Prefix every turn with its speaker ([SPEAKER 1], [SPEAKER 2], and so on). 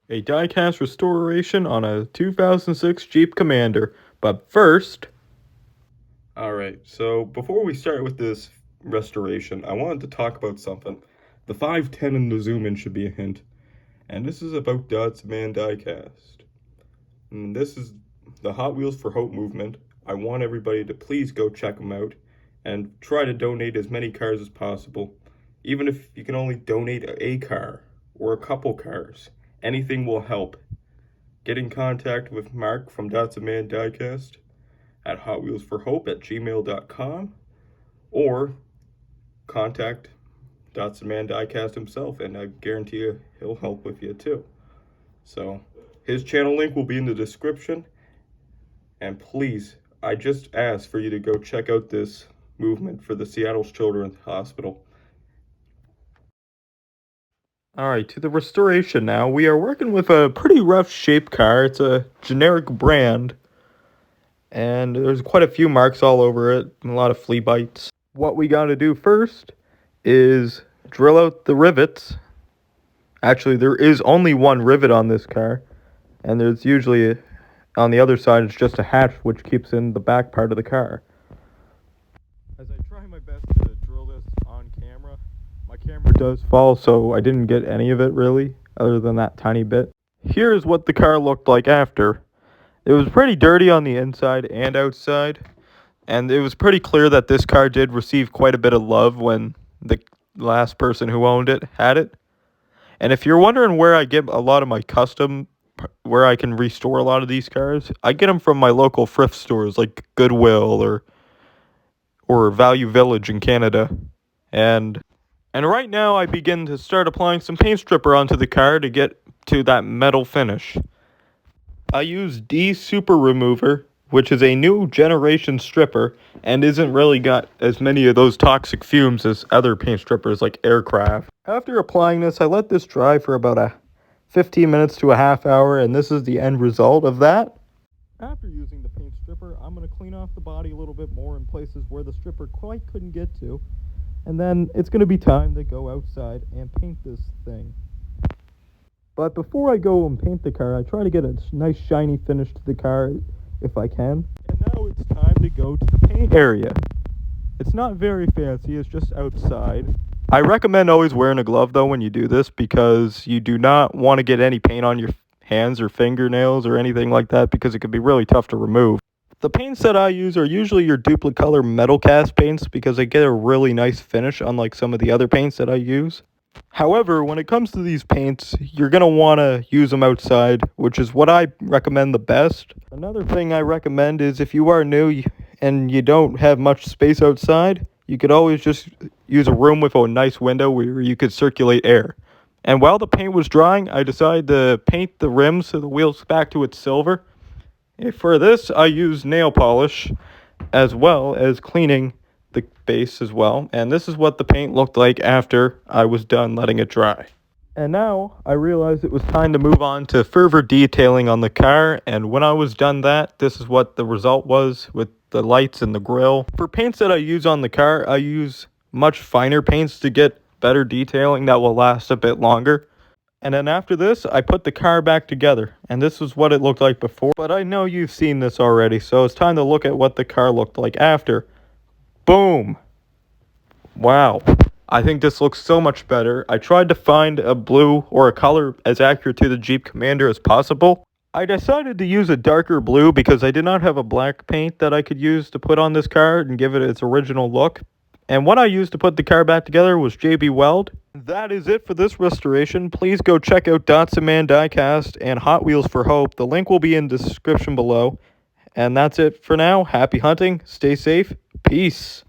[SPEAKER 1] a diecast restoration on a 2006 Jeep Commander. But first... Alright, so before we start with this restoration, I wanted to talk about something. The 510 and the zoom in should be a hint. And this is about Datsunman Diecast. And this is the Hot Wheels for Hope movement. I want everybody to please go check them out and try to donate as many cars as possible. Even if you can only donate a car or a couple cars, anything will help. Get in contact with Mark from Datsunman Diecast at hotwheelsforhope@gmail.com or contact Datsunman Diecast himself, and I guarantee you he'll help with you too. So his channel link will be in the description, and please, I just ask for you to go check out this movement for the Seattle Children's Hospital. Alright, to the restoration now. We are working with a pretty rough shaped car. It's a generic brand, and there's quite a few marks all over it, and a lot of flea bites. What we gotta do first is drill out the rivets. Actually, there is only one rivet on this car, and there's usually, on the other side, it's just a hatch which keeps in the back part of the car. As I try my best to drill this on camera, my camera does fall, so I didn't get any of it really, other than that tiny bit. Here's what the car looked like after. It was pretty dirty on the inside and outside, and it was pretty clear that this car did receive quite a bit of love when the last person who owned it had it. And if you're wondering where I get a lot of my where I can restore a lot of these cars, I get them from my local thrift stores like Goodwill or Value Village in Canada. And right now I begin to start applying some paint stripper onto the car to get to that metal finish. I use D Super Remover, which is a new generation stripper and isn't really got as many of those toxic fumes as other paint strippers like Aircraft. After applying this, I let this dry for about 15 minutes to a half hour, and this is the end result of that. After using the paint stripper, I'm going to clean off the body a little bit more in places where the stripper quite couldn't get to. And then it's going to be time to go outside and paint this thing. But before I go and paint the car, I try to get a nice shiny finish to the car if I can. And now it's time to go to the paint area. It's not very fancy, it's just outside. I recommend always wearing a glove though when you do this, because you do not want to get any paint on your hands or fingernails or anything like that, because it can be really tough to remove. The paints that I use are usually your Duplicolor metal cast paints because they get a really nice finish, unlike some of the other paints that I use. However, when it comes to these paints, you're going to want to use them outside, which is what I recommend the best. Another thing I recommend is if you are new and you don't have much space outside, you could always just use a room with a nice window where you could circulate air. And while the paint was drying, I decided to paint the rims of the wheels back to its silver. For this, I used nail polish as well as cleaning the base as well. And this is what the paint looked like after I was done letting it dry. And now I realized it was time to move on to further detailing on the car. And when I was done that, this is what the result was with the lights and the grille. For paints that I use on the car, I use much finer paints to get better detailing that will last a bit longer. And then after this, I put the car back together. And this is what it looked like before. But I know you've seen this already, so it's time to look at what the car looked like after. Boom! Wow. I think this looks so much better. I tried to find a blue or a color as accurate to the Jeep Commander as possible. I decided to use a darker blue because I did not have a black paint that I could use to put on this car and give it its original look. And what I used to put the car back together was JB Weld. That is it for this restoration. Please go check out Datsunman Diecast and Hot Wheels for Hope. The link will be in the description below. And that's it for now. Happy hunting. Stay safe. Peace.